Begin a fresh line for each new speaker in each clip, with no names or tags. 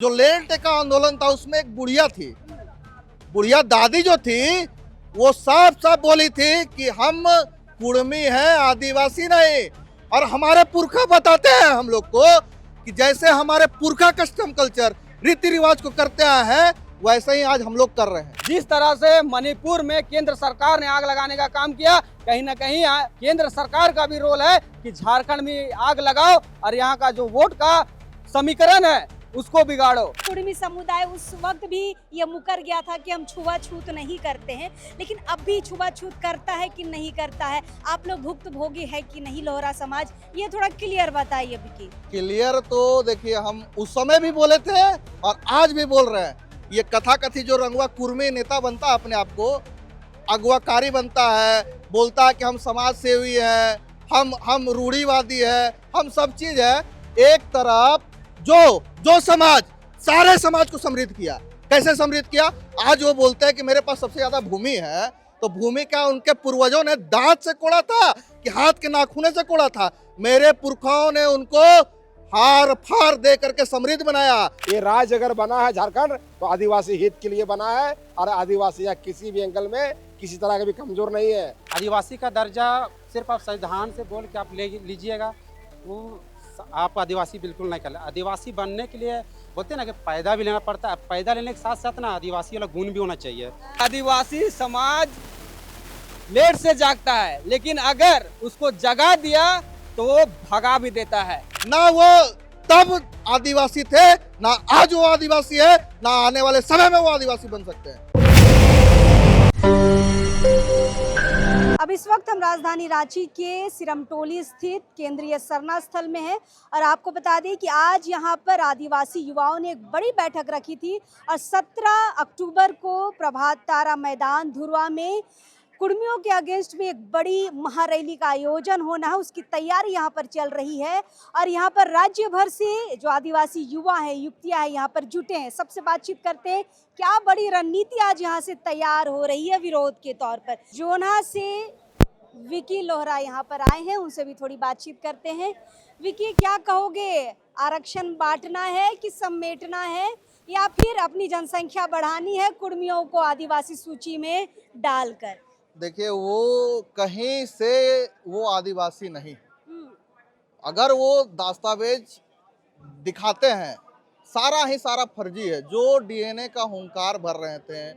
जो लैंड का आंदोलन था उसमें एक बुढ़िया थी, बुढ़िया दादी जो थी वो साफ साफ बोली थी कि हम कुड़मी हैं, आदिवासी नहीं। और हमारे पुरखा बताते हैं हम लोग को कि जैसे हमारे पुरखा कस्टम कल्चर रीति रिवाज को करते आए हैं वैसे ही आज हम लोग कर रहे हैं।
जिस तरह से मणिपुर में केंद्र सरकार ने आग लगाने का काम किया, कहीं ना कहीं केंद्र सरकार का भी रोल है कि झारखंड में आग लगाओ और यहाँ का जो वोट का समीकरण है उसको बिगाड़ो।
कुड़मी समुदाय उस वक्त भी ये मुकर गया था कि हम छुआछूत नहीं करते हैं, लेकिन अब भी छुआछूत करता है कि नहीं करता है? आप लोग भुक्तभोगी है कि नहीं लोहरा समाज? ये थोड़ा क्लियर बताइए विकी।
क्लियर तो देखिए, हम उस समय भी बोले थे और आज भी बोल रहे हैं। ये कथाकथी जो रंगवा कुर्मी नेता बनता है, अपने आप को अगवाकारी बनता है, बोलता है कि हम समाज सेवी हैं, हम रूढ़िवादी है, हम सब चीज है। एक तरफ जो समाज सारे समाज को समृद्ध किया, कैसे समृद्ध किया? आज वो बोलते हैं कि मेरे पास सबसे ज्यादा भूमि है, तो भूमि का उनके पूर्वजों ने दांत से कोड़ा था कि हाथ के नाखूने से कोड़ा था? मेरे पुरखाओं ने उनको हार फार दे करके समृद्ध बनाया।
ये राज्य अगर बना है झारखंड तो आदिवासी हित के लिए बना है, और आदिवासी या किसी भी एंगल में किसी तरह का भी कमजोर नहीं है।
आदिवासी का दर्जा सिर्फ आप संविधान से बोल के आप ले लीजिएगा, वो आप आदिवासी बिल्कुल नहीं कर। आदिवासी बनने के लिए बोलते हैं ना कि पैदा भी लेना पड़ता है, पैदा लेने के साथ साथ ना आदिवासी वाला गुण भी होना चाहिए।
आदिवासी समाज लेट से जागता है, लेकिन अगर उसको जगा दिया तो वो भगा भी देता है।
ना वो तब आदिवासी थे, ना आज वो आदिवासी है, ना आने वाले समय में वो आदिवासी बन सकते हैं।
अब इस वक्त हम राजधानी रांची के सिरमटोली स्थित केंद्रीय सरना स्थल में हैं और आपको बता दें कि आज यहां पर आदिवासी युवाओं ने एक बड़ी बैठक रखी थी और 17 अक्टूबर को प्रभात तारा मैदान धुरवा में कुड़मियों के अगेंस्ट में एक बड़ी महारैली का आयोजन होना है, उसकी तैयारी यहाँ पर चल रही है। और यहाँ पर राज्य भर से जो आदिवासी युवा हैं, युवतियाँ हैं, यहाँ पर जुटे हैं। सबसे बातचीत करते हैं, क्या बड़ी रणनीति आज यहाँ से तैयार हो रही है विरोध के तौर पर। जोना से विकी लोहरा यहाँ पर आए हैं, उनसे भी थोड़ी बातचीत करते हैं। विकी, क्या कहोगे? आरक्षण बांटना है कि समेटना है, या फिर अपनी जनसंख्या बढ़ानी है कुड़मियों को आदिवासी सूची में डालकर?
देखिए, वो कहीं से वो आदिवासी नहीं। अगर वो दस्तावेज दिखाते हैं, सारा ही सारा फर्जी है। जो डीएनए का हुंकार भर रहे थे,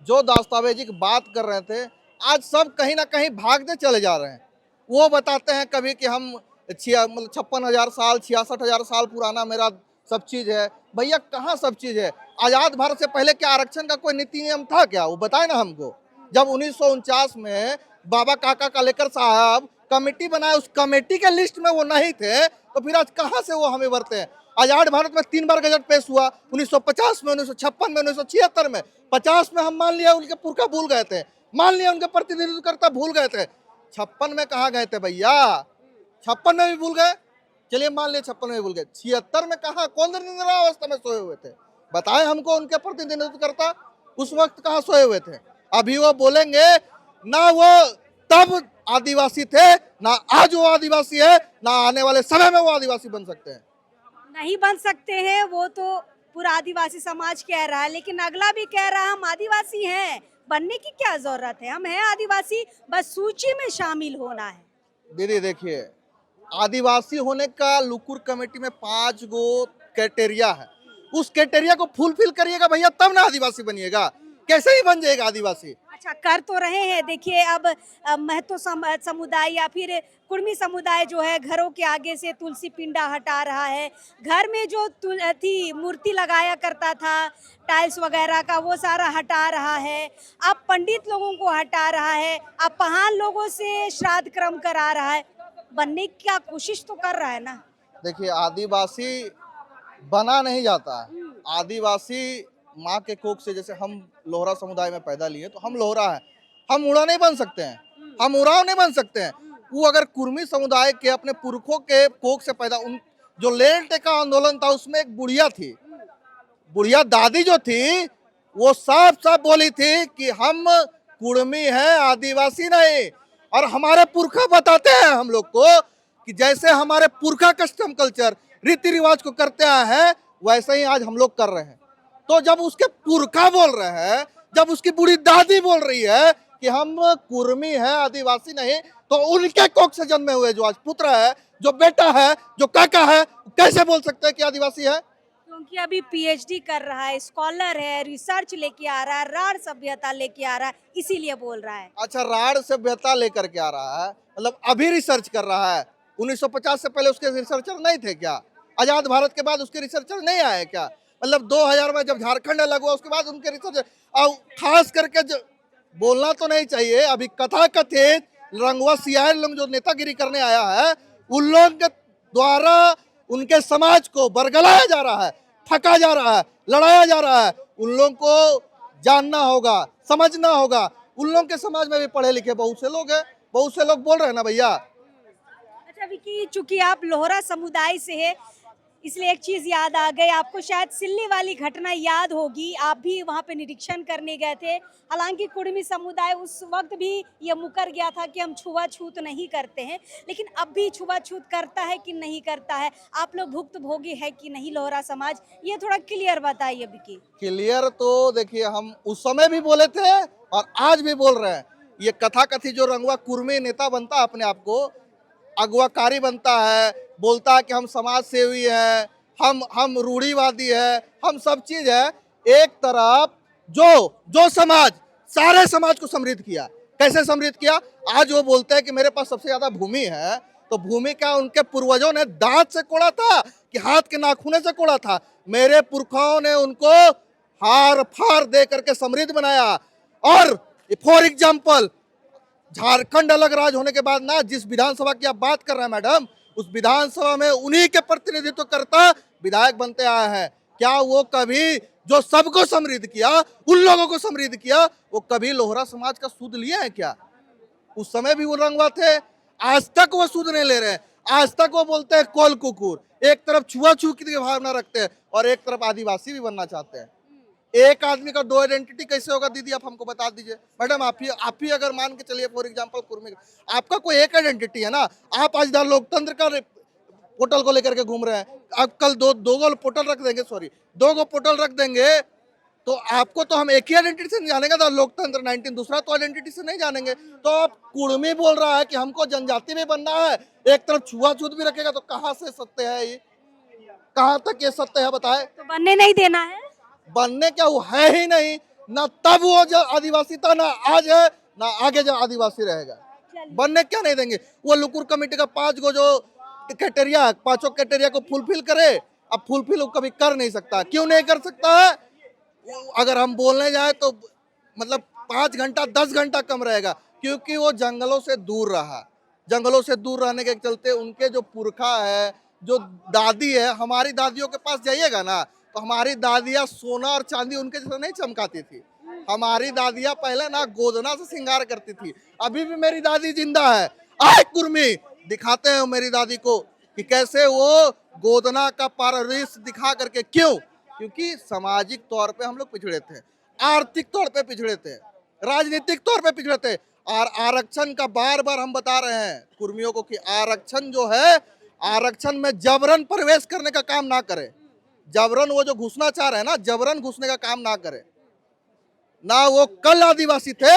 जो दस्तावेजी की बात कर रहे थे, आज सब कहीं ना कहीं भागते चले जा रहे हैं। वो बताते हैं कभी कि हम 56,000 साल 66,000 साल पुराना मेरा सब चीज है। भैया, कहाँ सब चीज है? आजाद भारत से पहले क्या आरक्षण का कोई नीति नियम था क्या? वो बताए ना हमको। जब 1949 में बाबा काका कालेकर साहब कमेटी बनाए, उस कमेटी के लिस्ट में वो नहीं थे, तो फिर आज कहाँ से वो हमें भरते हैं? आजाद भारत में 3 बार गजट पेश हुआ, 1950 में, 1956 में, 1976 में। 50 में हम मान लिया उनके पुरखा भूल गए थे, मान लिया उनके प्रतिनिधित्व करता भूल गए थे। 56 में कहाँ गए थे भैया? 56 में भी भूल गए, चलिए मान लिया 56 में भी भूल गए। 76 में कहाँ, कौन निद्रावस्था में सोए हुए थे? बताएं हमको, उनके प्रतिनिधित्व करता उस वक्त कहाँ सोए हुए थे? अभी वो बोलेंगे ना वो तब आदिवासी थे, ना आज वो आदिवासी है, ना आने वाले समय में वो आदिवासी बन सकते हैं।
नहीं बन सकते हैं, वो तो पूरा आदिवासी समाज कह रहा है, लेकिन अगला भी कह रहा है हम आदिवासी हैं। बनने की क्या जरूरत है? हम हैं आदिवासी, बस सूची में शामिल होना है।
दीदी देखिए, आदिवासी होने का लुकुर कमेटी में 5 गो क्राइटेरिया है। उस क्राइटेरिया को फुलफिल करिएगा भैया, तब ना आदिवासी बनिएगा। कैसे ही बन जाएगा आदिवासी?
अच्छा, कर तो रहे हैं। देखिए, अब महतो समुदाय या फिर कुड़मी समुदाय जो है, घरों के आगे से तुलसी पिंडा हटा रहा है। घर में जो थी मूर्ति लगाया करता था टाइल्स वगैरह का, वो सारा हटा रहा है। अब पंडित लोगों को हटा रहा है, अब पहान लोगों से श्राद्ध क्रम करा रहा है। बनने की क्या कोशिश तो कर रहा है ना।
देखिए, आदिवासी बना नहीं जाता है। आदिवासी माँ के कोख से, जैसे हम लोहरा समुदाय में पैदा लिए तो हम लोहरा है, हम उड़ा नहीं बन सकते हैं, हम उराव नहीं बन सकते हैं। वो अगर कुर्मी समुदाय के अपने पुरखों के कोख से पैदा, उन जो लैंड का आंदोलन था उसमें एक बुढ़िया थी, बुढ़िया दादी जो थी वो साफ साफ बोली थी कि हम कुड़मी हैं, आदिवासी नहीं। और हमारे पुरखा बताते हैं हम लोग को कि जैसे हमारे पुरखा कस्टम कल्चर रीति रिवाज को करते आए हैं वैसे ही आज हम लोग कर रहे हैं। तो जब उसके पुरखा बोल रहे हैं, जब उसकी बूढ़ी दादी बोल रही है कि हम कुर्मी हैं, आदिवासी नहीं, तो उनके कोख से जन्मे हुए जो आज पुत्र है, जो बेटा है, जो काका है, कैसे बोल सकते हैं कि आदिवासी है?
क्योंकि अभी पीएचडी कर रहा है, स्कॉलर है, रिसर्च लेके आ रहा है, राढ़ सभ्यता लेके आ रहा है, इसीलिए बोल रहा है।
अच्छा, राढ़ सभ्यता लेकर के आ रहा है, मतलब अभी रिसर्च कर रहा है। 1950 से पहले उसके रिसर्चर नहीं थे क्या? आजाद भारत के बाद उसके रिसर्चर नहीं आए क्या? मतलब 2000 में जब झारखंड अलग हुआ उसके बाद उनके रिसर्चर, और खास करके बोलना तो नहीं चाहिए, अभी कथा कथित रंगवा सियार लोग जो नेतागिरी करने आया है, उन लोगों के द्वारा उनके समाज को बरगलाया जा रहा है, ठका जा रहा है, लड़ाया जा रहा है। उन लोगों को जानना होगा, समझना होगा। उन लोगों के समाज में भी पढ़े लिखे बहुत से लोग हैं, बहुत से लोग बोल रहे हैं ना भैया।
अच्छा विकी, चूंकि आप लोहरा समुदाय से है, इसलिए एक चीज याद आ गई आपको, शायद सिल्ली वाली घटना याद होगी, आप भी वहां पे निरीक्षण करने गए थे। हालांकि कुर्मी समुदाय उस वक्त भी ये मुकर गया था कि हम छुआछूत नहीं करते हैं, लेकिन अब भी छुआछूत करता है कि नहीं करता है? आप लोग भुक्तभोगी है कि नहीं लोहरा समाज, ये थोड़ा क्लियर बताइए विकी।
क्लियर तो देखिए, हम उस समय भी बोले थे और आज भी बोल रहे हैं। ये कथा कथी जो रंगवा कुर्मी नेता बनता है, अपने आप को अगवाकारी बनता है, बोलता है कि हम समाज सेवी हैं, हम रूढ़ीवादी है, हम सब चीज है। एक तरफ जो समाज सारे समाज को समृद्ध किया, कैसे समृद्ध किया? आज वो बोलते हैं कि मेरे पास सबसे ज्यादा भूमि है, तो भूमि का उनके पूर्वजों ने दांत से कोड़ा था कि हाथ के नाखूने से कोड़ा था? मेरे पुरखाओं ने उनको हार फार दे करके समृद्ध बनाया। और फॉर एग्जाम्पल, झारखंड अलग राज्य होने के बाद ना, जिस विधानसभा की आप बात कर रहे हैं मैडम, उस विधानसभा में उन्हीं के प्रतिनिधित्व करता विधायक बनते आए हैं। क्या वो कभी जो सबको समृद्ध किया, उन लोगों को समृद्ध किया, वो कभी लोहरा समाज का सूद लिए हैं क्या? उस समय भी वो रंगवा थे, आज तक वो सूद नहीं ले रहे हैं। आज तक वो बोलते हैं कोल कुकुर, एक तरफ छुआछूत की भावना रखते हैं और एक तरफ आदिवासी भी बनना चाहते हैं। एक आदमी का दो आइडेंटिटी कैसे होगा दीदी, आप हमको बता दीजिए। मैडम आप ही अगर मान के चलिए, फॉर एग्जांपल कुर्मी, आपका कोई एक आइडेंटिटी है ना, आप आज लोकतंत्र का पोर्टल को लेकर के घूम रहे हैं, आप कल दो गो पोर्टल रख देंगे, दो गो पोर्टल रख देंगे, तो आपको तो हम एक ही आइडेंटिटी से नहीं जानेंगे था, लोकतंत्र 19 दूसरा तो आइडेंटिटी से नहीं जानेंगे। तो आप कुर्मी बोल रहा है कि हमको जनजाति भी बनना है, एक तरफ छुआछूत भी रखेगा, तो कहाँ से सत्य है ये? कहाँ तक ये सत्य है बताए?
तो बनने नहीं देना है,
बनने क्या, वो है ही नहीं ना, तब वो जो आदिवासी था ना आज है, ना आगे जो आदिवासी रहेगा। बनने क्या नहीं देंगे? वो लुकुर कमेटी का 5 गो जो क्राइटेरिया, 5 क्राइटेरिया को फुलफिल करे, अब फुलफिल कभी कर नहीं सकता। क्यों नहीं कर सकता है? अगर हम बोलने जाए तो मतलब 5 घंटा 10 घंटा कम रहेगा, क्योंकि वो जंगलों से दूर रहा। जंगलों से दूर रहने के चलते उनके जो पुरखा है, जो दादी है, हमारी दादियों के पास जाइएगा ना, तो हमारी दादियाँ सोना और चांदी उनके जैसे नहीं चमकाती थी। हमारी दादियाँ पहले ना गोदना से श्रृंगार करती थी। अभी भी मेरी दादी जिंदा है, आए कुर्मी दिखाते हैं मेरी दादी को कि कैसे वो गोदना का पारिश दिखा करके। क्यों? क्योंकि सामाजिक तौर पे हम लोग पिछड़े थे, आर्थिक तौर पे पिछड़े थे, राजनीतिक तौर पे पिछड़े थे। और आरक्षण का बार बार हम बता रहे हैं कुर्मियों को कि आरक्षण जो है, आरक्षण में जबरन प्रवेश करने का काम ना करे। जबरन वो जो घुसना चाह रहे हैं ना, जबरन घुसने का काम ना करे। ना वो कल आदिवासी थे,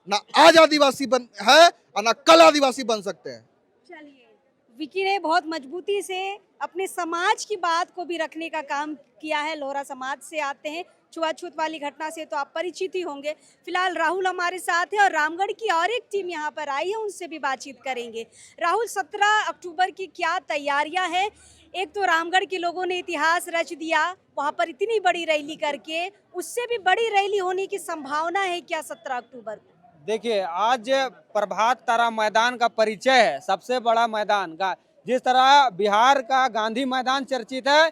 ना आज आदिवासी है, और ना कल आदिवासी बन सकते हैं।
चलिए, विकी ने बहुत मजबूती से अपने समाज की बात को भी रखने का काम किया है। लोहरा समाज से आते हैं, छुआछूत वाली घटना से तो आप परिचित ही होंगे। फिलहाल राहुल हमारे साथ है और रामगढ़ की और एक टीम यहाँ पर आई है, उनसे भी बातचीत करेंगे। राहुल, 17 अक्टूबर की क्या तैयारियां हैं? एक तो रामगढ़ के लोगों ने इतिहास रच दिया, वहाँ पर इतनी बड़ी रैली करके, उससे भी बड़ी रैली होने की संभावना है क्या 17 अक्टूबर को?
देखिए, आज प्रभात तारा मैदान का परिचय है, सबसे बड़ा मैदान का। जिस तरह बिहार का गांधी मैदान चर्चित है,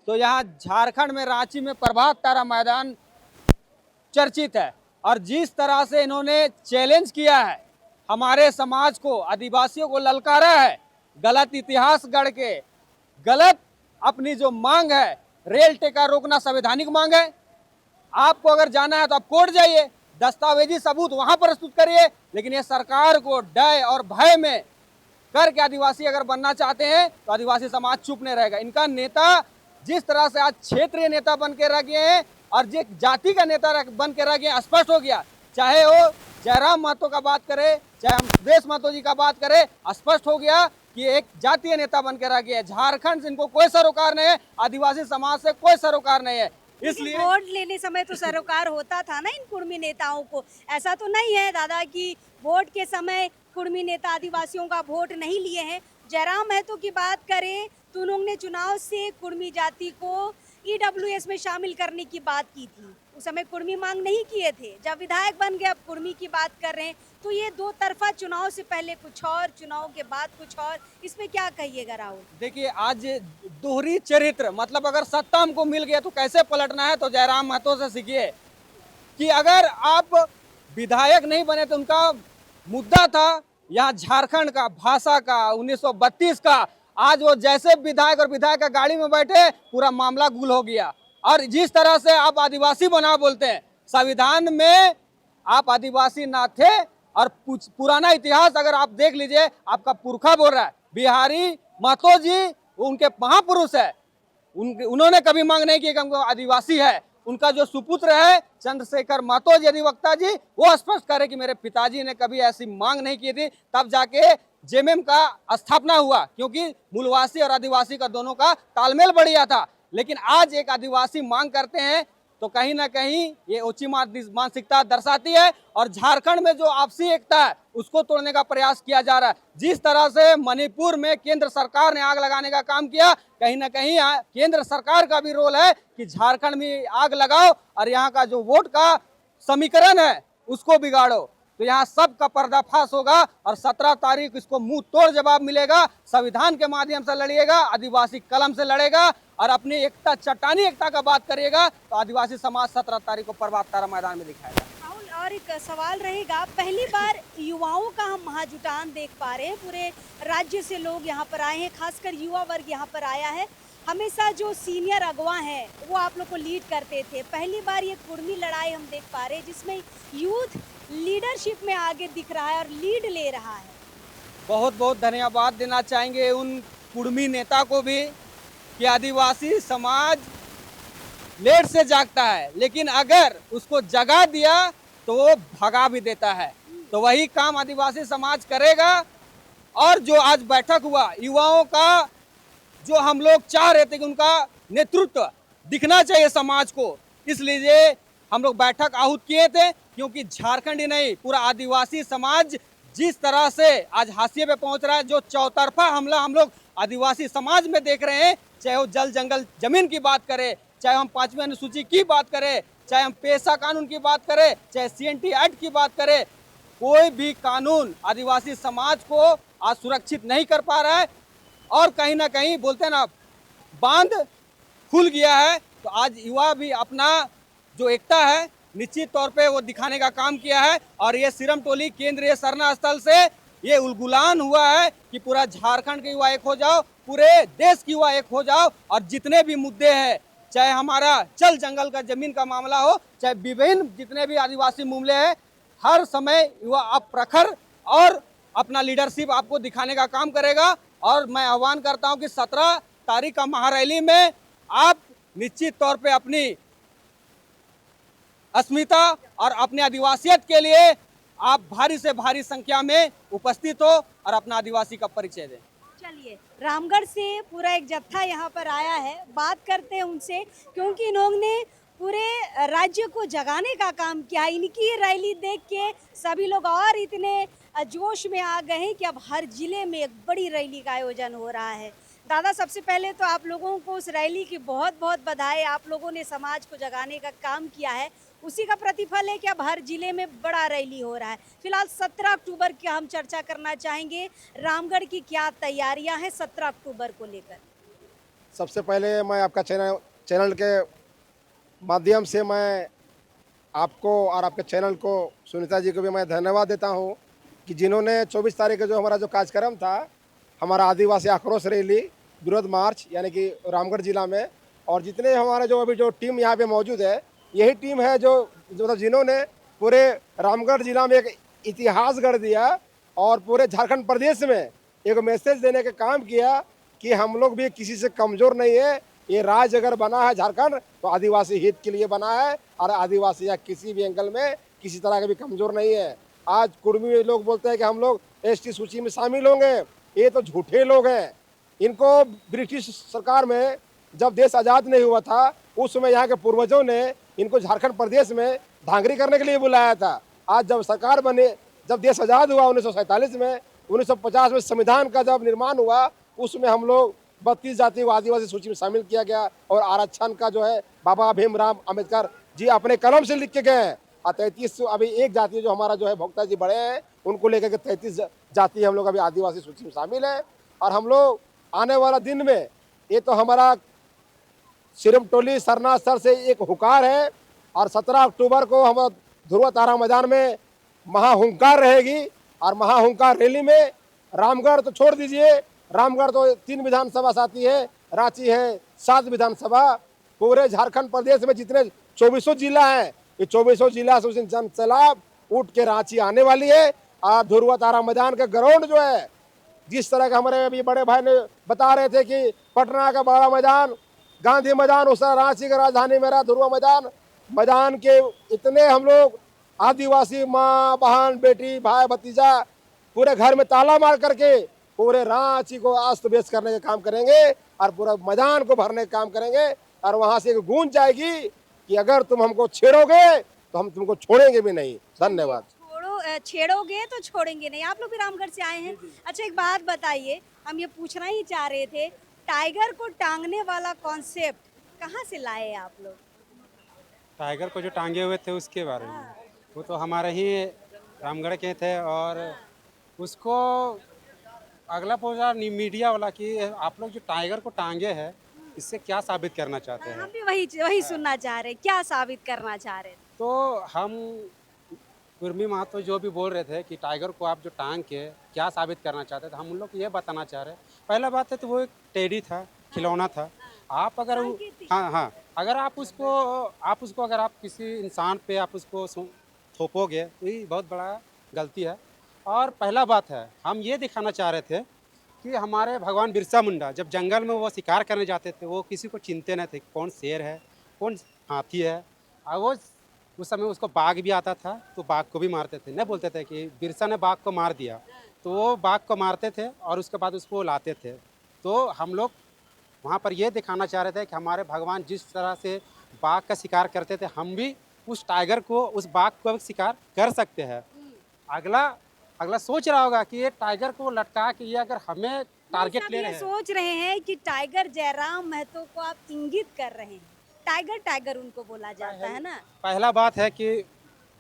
तो यहाँ झारखंड में रांची में प्रभात तारा मैदान चर्चित है। और जिस तरह से इन्होंने चैलेंज किया है, हमारे समाज को, आदिवासियों को ललकारा है, गलत इतिहास गढ़ के, गलत अपनी जो मांग है, रेल टेका रोकना संवैधानिक मांग है। आपको अगर जाना है तो आप कोर्ट जाइए, दस्तावेजी सबूत वहां प्रस्तुत करिए, लेकिन ये सरकार को डर और भय में करके आदिवासी अगर बनना चाहते हैं तो आदिवासी समाज चुप नहीं रहेगा। इनका नेता जिस तरह से आज क्षेत्रीय नेता बन के रह गए हैं और जो जाति का नेता बन के रह गए, स्पष्ट हो गया। चाहे वो जयराम महतो का बात करे, चाहे हम सुदेश महतो जी का बात करें, स्पष्ट हो गया कि एक जातीय नेता बन के रह गए। झारखंड से इनको कोई सरोकार नहीं है, आदिवासी समाज से कोई सरोकार नहीं है। इसलिए
वोट लेने समय तो सरोकार होता था ना इन कुर्मी नेताओं को। ऐसा तो नहीं है दादा कि वोट के समय कुर्मी नेता आदिवासियों का वोट नहीं लिए हैं। जयराम महतो की बात करें तो उन्होंने चुनाव से कुर्मी जाति को ईडब्ल्यूएस में शामिल करने की बात की थी। उस समय कुर्मी मांग नहीं किए थे। जब विधायक बन गए अब कुर्मी की बात कर रहे हैं, तो ये दो तरफा, चुनाव से पहले कुछ और, चुनाव के बाद कुछ और, इसमें क्या कहिएगा राहुल?
देखिए, आज दोहरी चरित्र, मतलब अगर सत्ता हमको मिल गया तो कैसे पलटना है, तो जयराम महतो से सीखिए कि अगर आप विधायक नहीं बने तो उनका मुद्दा था यहाँ झारखंड का, भाषा का, 1932 का। आज वो जैसे विधायक और विधायक का गाड़ी में बैठे पूरा मामला गुल हो गया। और जिस तरह से आप आदिवासी बना बोलते हैं, संविधान में आप आदिवासी ना थे। और पुराना इतिहास अगर आप देख लीजिए, आपका पुरखा बोल रहा है बिहारी महतो जी, उनके महापुरुष है। उन्होंने कभी मांग नहीं की कि हमको आदिवासी है। उनका जो सुपुत्र है चंद्रशेखर महतो जी अधिवक्ता जी, वो स्पष्ट करे कि मेरे पिताजी ने कभी ऐसी मांग नहीं की थी। तब जाके जेएमएम का स्थापना हुआ, क्योंकि मूलवासी और आदिवासी का दोनों का तालमेल बढ़िया था। लेकिन आज एक आदिवासी मांग करते हैं तो कहीं ना कहीं ये ऊंची मानसिकता दर्शाती है। और झारखंड में जो आपसी एकता है उसको तोड़ने का प्रयास किया जा रहा है। जिस तरह से मणिपुर में केंद्र सरकार ने आग लगाने का काम किया, कहीं ना कहीं केंद्र सरकार का भी रोल है कि झारखंड में आग लगाओ और यहाँ का जो वोट का समीकरण है उसको बिगाड़ो। तो यहाँ सबका पर्दाफाश होगा और 17 तारीख इसको मुंह तोड़ जवाब मिलेगा। संविधान के माध्यम से लड़िएगा, आदिवासी कलम से लड़ेगा और अपनी एकता, चट्टानी एकता का बात करिएगा तो आदिवासी समाज 17 तारीख को प्रभात तारा मैदान में दिखाएगा।
राहुल, और एक सवाल रहेगा, पहली बार युवाओं का हम महाजुटान देख पा रहे हैं। पूरे राज्य से लोग यहाँ पर आए हैं, खासकर युवा वर्ग यहाँ पर आया है। हमेशा जो सीनियर अगवा हैं वो आप लोग को लीड करते थे। पहली बार ये कुर्मी लड़ाई हम देख पा रहे हैं जिसमें यूथ लीडरशिप में आगे दिख रहा है और लीड ले रहा है।
बहुत बहुत धन्यवाद देना चाहेंगे उन कुर्मी नेता को भी कि आदिवासी समाज लेट से जागता है, लेकिन अगर उसको जगा दिया तो वो भगा भी देता है। तो वही काम आदिवासी समाज करेगा। और जो आज बैठक हुआ, युवाओं का जो हम लोग चाह रहे थे कि उनका नेतृत्व दिखना चाहिए समाज को, इसलिए हम लोग बैठक आहूत किए थे। क्योंकि झारखंड ही नहीं, पूरा आदिवासी समाज जिस तरह से आज हाशिए पे पहुंच रहा है, जो चौतरफा हमला हम लोग आदिवासी समाज में देख रहे हैं, चाहे वो जल जंगल जमीन की बात करें, चाहे हम 5वीं अनुसूची की बात करें, चाहे हम पेशा कानून की बात करें, चाहे CNT एक्ट की बात करें, कोई भी कानून आदिवासी समाज को आज सुरक्षित नहीं कर पा रहा है। और कहीं ना कहीं बोलते हैं ना, बांध खुल गया है। तो आज युवा भी अपना जो एकता है निश्चित तौर पे वो दिखाने का काम किया है। और ये सिरमटोली केंद्रीय सरना स्थल से ये उलगुलान हुआ है कि पूरा झारखंड के युवा एक हो जाओ, पूरे देश की युवा एक हो जाओ। और जितने भी मुद्दे हैं, चाहे हमारा जल जंगल का जमीन का मामला हो, चाहे विभिन्न जितने भी आदिवासी मामले हैं, हर समय युवा अब प्रखर और अपना लीडरशिप आपको दिखाने का काम करेगा। और मैं आह्वान करता हूं कि 17 तारीख का महारैली में आप निश्चित तौर पे अपनी अस्मिता और अपने आदिवासियत के लिए आप भारी से भारी संख्या में उपस्थित हो और अपना आदिवासी का परिचय दें।
चलिए, रामगढ़ से पूरा एक जत्था यहाँ पर आया है, बात करते हैं उनसे, क्योंकि इन्होंने पूरे राज्य को जगाने का काम किया। इनकी रैली देख के सभी लोग और इतने जोश में आ गए हैं कि अब हर जिले में एक बड़ी रैली का आयोजन हो रहा है। दादा, सबसे पहले तो आप लोगों को उस रैली की बहुत बहुत बधाई। आप लोगों ने समाज को जगाने का काम किया है, उसी का प्रतिफल है कि अब हर जिले में बड़ा रैली हो रहा है। फिलहाल 17 अक्टूबर की हम चर्चा करना चाहेंगे, रामगढ़ की क्या तैयारियां हैं 17 अक्टूबर को लेकर?
सबसे पहले मैं आपका चैनल के माध्यम से मैं आपको और आपके चैनल को, सुनीता जी को भी मैं धन्यवाद देता हूं कि जिन्होंने 24 तारीख का जो हमारा जो कार्यक्रम था, हमारा आदिवासी आक्रोश रैली विरोध मार्च, यानी कि रामगढ़ जिला में, और जितने हमारे जो अभी जो टीम यहाँ पे मौजूद है, यही टीम है जो मतलब जिन्होंने पूरे रामगढ़ जिला में एक इतिहास गढ़ दिया और पूरे झारखंड प्रदेश में एक मैसेज देने का काम किया कि हम लोग भी किसी से कमज़ोर नहीं है, ये राज्य अगर बना है झारखंड तो आदिवासी हित के लिए बना है, और आदिवासी या किसी भी एंगल में किसी तरह का भी कमजोर नहीं है। आज कुर्मी लोग बोलते हैं कि हम लोग एसटी सूची में शामिल होंगे, ये तो झूठे लोग हैं। इनको ब्रिटिश सरकार में जब देश आज़ाद नहीं हुआ था उस समय यहाँ के पूर्वजों ने इनको झारखंड प्रदेश में धांगरी करने के लिए बुलाया था। आज जब सरकार बने, जब देश आज़ाद हुआ 1947 में, 1950 में संविधान का जब निर्माण हुआ उसमें हम लोग 32 जाति को आदिवासी सूची में शामिल किया गया, और आरक्षण का जो है बाबा भीमराव अम्बेडकर जी अपने कलम से लिख के गए हैं। और 33 अभी एक जाति जो हमारा जो है भोक्ता जी बड़े हैं उनको लेकर के 33 जाति हम लोग अभी आदिवासी सूची में शामिल है। और हम लोग आने वाला दिन में, ये तो हमारा सिरमटोली सरना स्थल से एक हुकार है, और 17 अक्टूबर को हम ध्रुव तारा मैदान में महाहुंकार रहेगी। और महाहुंकार रैली में रामगढ़ तो छोड़ दीजिए, रामगढ़ तो 3 विधानसभा आती है, रांची है 7 विधानसभा। पूरे झारखंड प्रदेश में जितने 2400 जिला हैं, ये 2400 जिला से जन सैलाब उठ के रांची आने वाली है। और ध्रुव तारा मैदान का ग्राउंड जो है, जिस तरह का हमारे अभी बड़े भाई ने बता रहे थे कि पटना का बड़ा मैदान, गांधी मैदान, उस तरह रांची का राजधानी मेरा ध्रुव मैदान, मैदान के इतने हम लोग आदिवासी माँ बहन बेटी भाई भतीजा पूरे घर में ताला मार करके पूरे रांची को अस्त व्यस्त करने का काम करेंगे, और पूरा मैदान को भरने का काम करेंगे। और वहां से एक गूंज जाएगी कि अगर तुम हमको छेड़ोगे तो हम तुमको छोड़ेंगे भी नहीं। धन्यवाद।
छेड़ोगे तो छोड़ेंगे नहीं। आप लोग भी रामगढ़ से आए हैं। अच्छा, एक बात बताइए, हम ये पूछना ही चाह रहे थे, टाइगर को टांगने वाला कॉन्सेप्ट कहाँ से लाए आप लोग?
टाइगर को जो टांगे हुए थे उसके बारे में, वो तो हमारे ही रामगढ़ के थे, और उसको अगला पूछा मीडिया वाला कि आप लोग जो टाइगर को टांगे हैं इससे क्या साबित करना चाहते हैं।
हम भी वही सुनना चाह रहे हैं, क्या साबित करना चाह रहे हैं?
तो हम कुर्मी महतो जो भी बोल रहे थे कि टाइगर को आप जो टांग के क्या साबित करना चाहते थे, हम उन लोग को ये बताना चाह रहे हैं। पहला बात है तो वो एक टेडी था, खिलौना था। आप अगर हाँ, अगर आप उसको अगर आप किसी इंसान पे आप उसको थोपोगे तो ये बहुत बड़ा गलती है। और पहला बात है, हम ये दिखाना चाह रहे थे कि हमारे भगवान बिरसा मुंडा जब जंगल में वो शिकार करने जाते थे, वो किसी को चिंते नहीं थे कौन शेर है कौन हाथी है। और वो उस समय उसको बाघ भी आता था तो बाघ को भी मारते थे, नहीं बोलते थे कि बिरसा ने बाघ को मार दिया, तो वो बाघ को मारते थे और उसके बाद उसको लाते थे। तो हम लोग वहाँ पर ये दिखाना चाह रहे थे कि हमारे भगवान जिस तरह से बाघ का शिकार करते थे, हम भी उस टाइगर को, उस बाघ को शिकार कर सकते हैं। अगला सोच रहा होगा कि ये टाइगर को लटका के ये अगर हमें टारगेट ले रहे हैं,
सोच रहे हैं कि टाइगर जयराम महतो को आप इंगित कर रहे हैं। टाइगर उनको बोला जाता है ना।
पहला बात है कि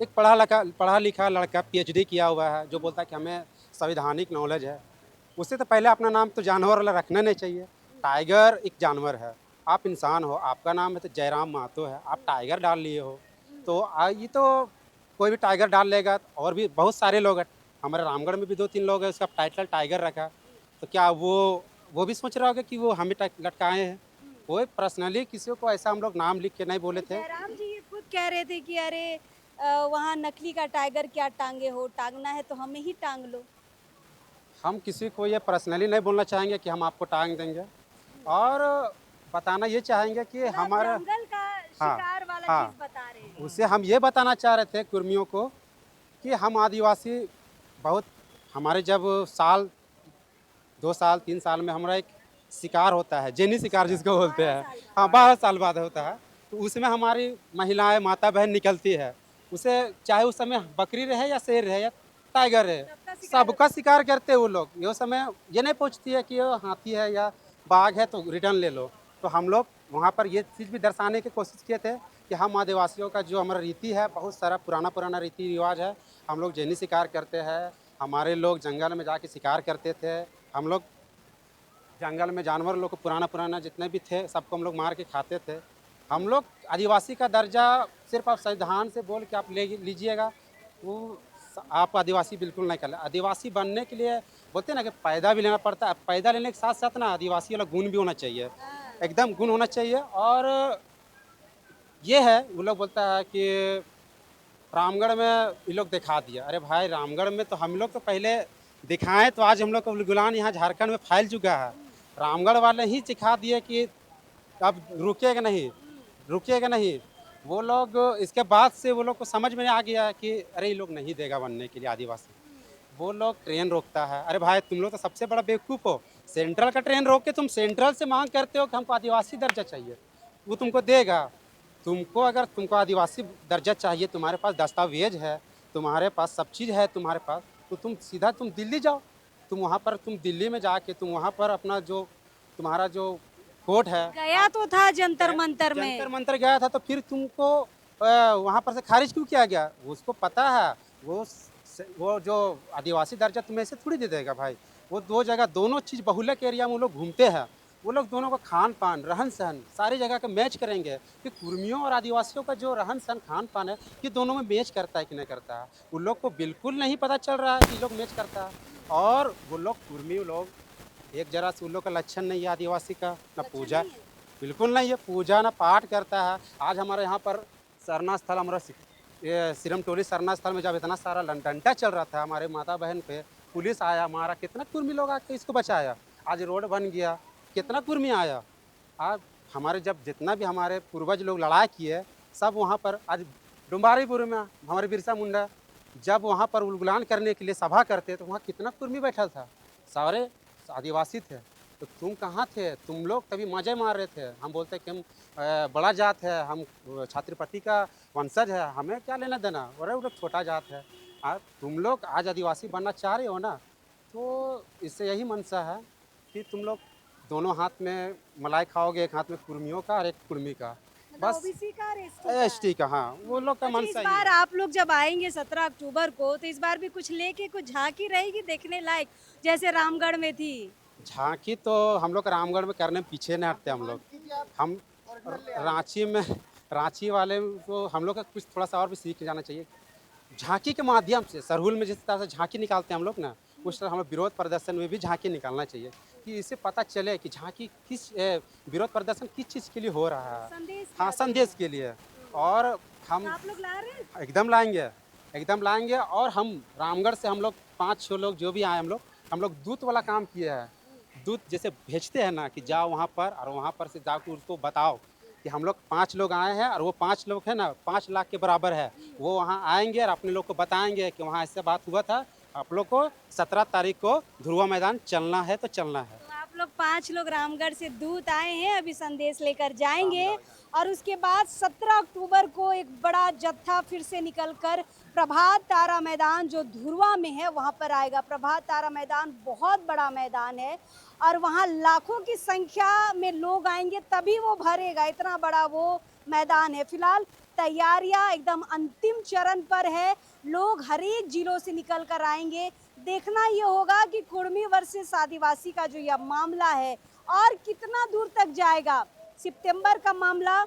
एक पढ़ा लिखा लड़का PhD किया हुआ है जो बोलता है कि हमें संवैधानिक नॉलेज है, उससे तो पहले अपना नाम तो जानवर वाला रखना नहीं चाहिए। टाइगर एक जानवर है, आप इंसान हो, आपका नाम है तो जयराम महतो है, आप टाइगर डाल लिए हो। तो ये तो कोई भी टाइगर डाल लेगा, और भी बहुत सारे लोग हैं, हमारे रामगढ़ में भी 2-3 लोग हैं, उसका टाइटल टाइगर रखा। तो क्या वो भी सोच रहा होगा कि वो हमें लटकाए हैं? वो पर्सनली किसी को ऐसा हम लोग नाम लिख के नहीं बोले थे।
जयराम जी ये खुद कह रहे थे कि अरे वहाँ नकली का टाइगर क्या टांगे हो, टांगना है तो हमें ही टांग लो।
हम किसी को ये पर्सनली नहीं बोलना चाहेंगे कि हम आपको टांग देंगे, और बताना ये चाहेंगे कि हमारा
जंगल का शिकार वाला चीज बता रहे हैं।
उससे हम ये बताना चाह रहे थे कुर्मियों को कि हम आदिवासी बहुत, हमारे जब 2 साल 3 साल में हमारा एक शिकार होता है, जेनी शिकार जिसको बोलते हैं, हाँ 12 साल बाद होता है, तो उसमें हमारी महिलाएं माता बहन निकलती है, उसे चाहे उस समय बकरी रहे या शेर रहे या टाइगर रहे, सबका शिकार करते हैं वो लोग। ये समय ये नहीं पूछती है कि ये हाथी है या बाघ है तो रिटर्न ले लो। तो हम लोग वहाँ पर ये चीज़ भी दर्शाने की कोशिश किए थे कि हम आदिवासियों का जो हमारा रीति है, बहुत सारा पुराना रीति रिवाज है। हम लोग जैनी शिकार करते हैं, हमारे लोग जंगल में जाके शिकार करते थे, हम लोग जंगल में जानवर लोग को पुराना जितने भी थे सबको हम लोग मार के खाते थे। हम लोग आदिवासी का दर्जा सिर्फ आप संविधान से बोल के आप ले लीजिएगा, वो आप आदिवासी बिल्कुल नहीं कर। आदिवासी बनने के लिए बोलते हैं ना कि पैदा भी लेना पड़ता है, पैदा लेने के साथ साथ ना आदिवासी वाला गुण भी होना चाहिए, एकदम गुण होना चाहिए। और ये है, वो लोग बोलता है कि रामगढ़ में ये लोग दिखा दिया। अरे भाई, रामगढ़ में तो हम लोग तो पहले दिखाएं तो आज हम लोग का गुलान यहाँ झारखंड में फैल चुका है। रामगढ़ वाले ही सिखा दिए कि अब रुकेगा नहीं। वो लोग इसके बाद से वो लोग को समझ में आ गया कि अरे ये लोग नहीं देगा बनने के लिए आदिवासी। वो लोग ट्रेन रोकता है, अरे भाई तुम लोग तो सबसे बड़ा बेवकूफ़ हो। सेंट्रल का ट्रेन रोक के तुम सेंट्रल से मांग करते हो कि हमको आदिवासी दर्जा चाहिए, वो तुमको देगा। तुमको अगर तुमको आदिवासी दर्जा चाहिए, तुम्हारे पास दस्तावेज है, तुम्हारे पास सब चीज़ है तुम्हारे पास, तो तुम सीधा दिल्ली जाओ। तुम दिल्ली में जाके तुम वहाँ पर अपना जो तुम्हारा जो कोर्ट है,
गया तो था जंतर मंतर में।
जंतर मंतर गया था, तो फिर तुमको वहाँ पर से खारिज क्यों किया गया? उसको पता है वो जो आदिवासी दर्जा तुम्हें ऐसे थोड़ी दे देगा भाई। वो दो जगह दोनों चीज़ बहुलक एरिया में वो लोग घूमते हैं। वो लोग दोनों का खान पान रहन सहन सारी जगह का मैच करेंगे कि कुर्मियों और आदिवासियों का जो रहन सहन खान पान है ये दोनों में मैच करता है कि नहीं करता है। उन लोग को बिल्कुल नहीं पता चल रहा है कि ये लोग मैच करता है। और वो लोग कुर्मी लोग एक जरा से उन लोग का लक्षण नहीं है आदिवासी का, ना पूजा बिल्कुल नहीं है, पूजा ना पाठ करता है। आज हमारे यहाँ पर सरना स्थल हमारा ये सिरमटोली सरना स्थल में जब इतना सारा डंडा चल रहा था हमारे माता बहन पे, पुलिस आया मारा, कितना कुर्मी लोग आके इसको बचाया। आज रोड बन गया, कितना कुर्मी आया। आज हमारे जब जितना भी हमारे पूर्वज लोग लड़ाई किए सब वहाँ पर, आज डुम्बारीपुर में हमारे बिरसा मुंडा जब वहाँ पर उलगुलान करने के लिए सभा करते तो वहाँ कितना कुर्मी बैठा था, सारे आदिवासी थे। तो तुम कहाँ थे? तुम लोग तभी मजे मार रहे थे। हम बोलते कि हम बड़ा जात है, हम छत्रपति का वंशज है, हमें क्या लेना देना, अरे वो लोग छोटा जात है। तुम लोग आज आदिवासी बनना चाह रहे हो ना, तो इससे यही मनसा है कि तुम लोग दोनों हाथ में मलाई खाओगे, एक हाथ में कुर्मियों का और एक कुर्मी का, बस
ओबीसी का और
एसटी का। हाँ, वो लोग का
अच्छा, इस
मनसा ही
बार
है।
आप लोग जब आएंगे 17 अक्टूबर को तो इस बार भी कुछ लेके कुछ झांकी रहेगी देखने लायक, जैसे रामगढ़ में थी।
झांकी तो हम लोग रामगढ़ में करने में पीछे नहीं हटते। हम रांची वाले को हम लोग का कुछ थोड़ा सा और भी सीख जाना चाहिए। झांकी के माध्यम से सरहुल में जिस तरह से झांकी निकालते हैं हम लोग ना, उस तरह हमें विरोध प्रदर्शन में भी झांकी निकालना चाहिए कि इससे पता चले कि झांकी किस विरोध प्रदर्शन किस चीज़ के लिए हो रहा है।
संदेश
हाँ, संदेश के लिए। और हम
आप लोग ला रहे हैं?
एकदम लाएंगे। और हम रामगढ़ से हम लोग 5-6 लोग जो भी आए, हम लोग दूत वाला काम किए हैं। दूत जैसे भेजते हैं ना कि जाओ वहाँ पर और वहाँ पर से जाकर उसको बताओ कि हम लोग 5 लोग आए हैं और वो 5 लोग है ना 5 लाख के बराबर है। वो वहाँ आएंगे और अपने लोग को बताएंगे कि वहाँ ऐसे बात हुआ था, आप लोग को 17 तारीख को धुरवा मैदान चलना है तो चलना है।
तो आप लोग 5 लोग रामगढ़ से दूत आए हैं, अभी संदेश लेकर जाएंगे और उसके बाद 17 अक्टूबर को एक बड़ा जत्था फिर से निकलकर प्रभात तारा मैदान जो धुरवा में है वहां पर आएगा। प्रभात तारा मैदान बहुत बड़ा मैदान है और वहां लाखों की संख्या में लोग आएंगे तभी वो भरेगा, इतना बड़ा वो मैदान है। फिलहाल तैयारियां एकदम अंतिम चरण पर है, लोग हर एक जिलों से निकल कर आएंगे। देखना ये होगा कि कुर्मी वर्सेस आदिवासी का जो यह मामला है और कितना दूर तक जाएगा। सितंबर का मामला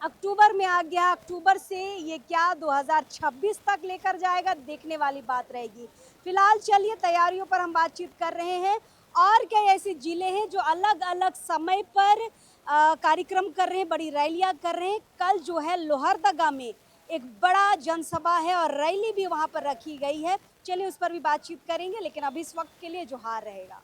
अक्टूबर में आ गया, अक्टूबर से ये क्या 2026 तक लेकर जाएगा, देखने वाली बात रहेगी। फिलहाल चलिए तैयारियों पर हम बातचीत कर रहे हैं और क्या ऐसे जिले हैं जो अलग अलग समय पर कार्यक्रम कर रहे हैं, बड़ी रैलियां कर रहे हैं। कल जो है लोहरदगा में एक बड़ा जनसभा है और रैली भी वहां पर रखी गई है, चलिए उस पर भी बातचीत करेंगे, लेकिन अभी इस वक्त के लिए जोहार रहेगा।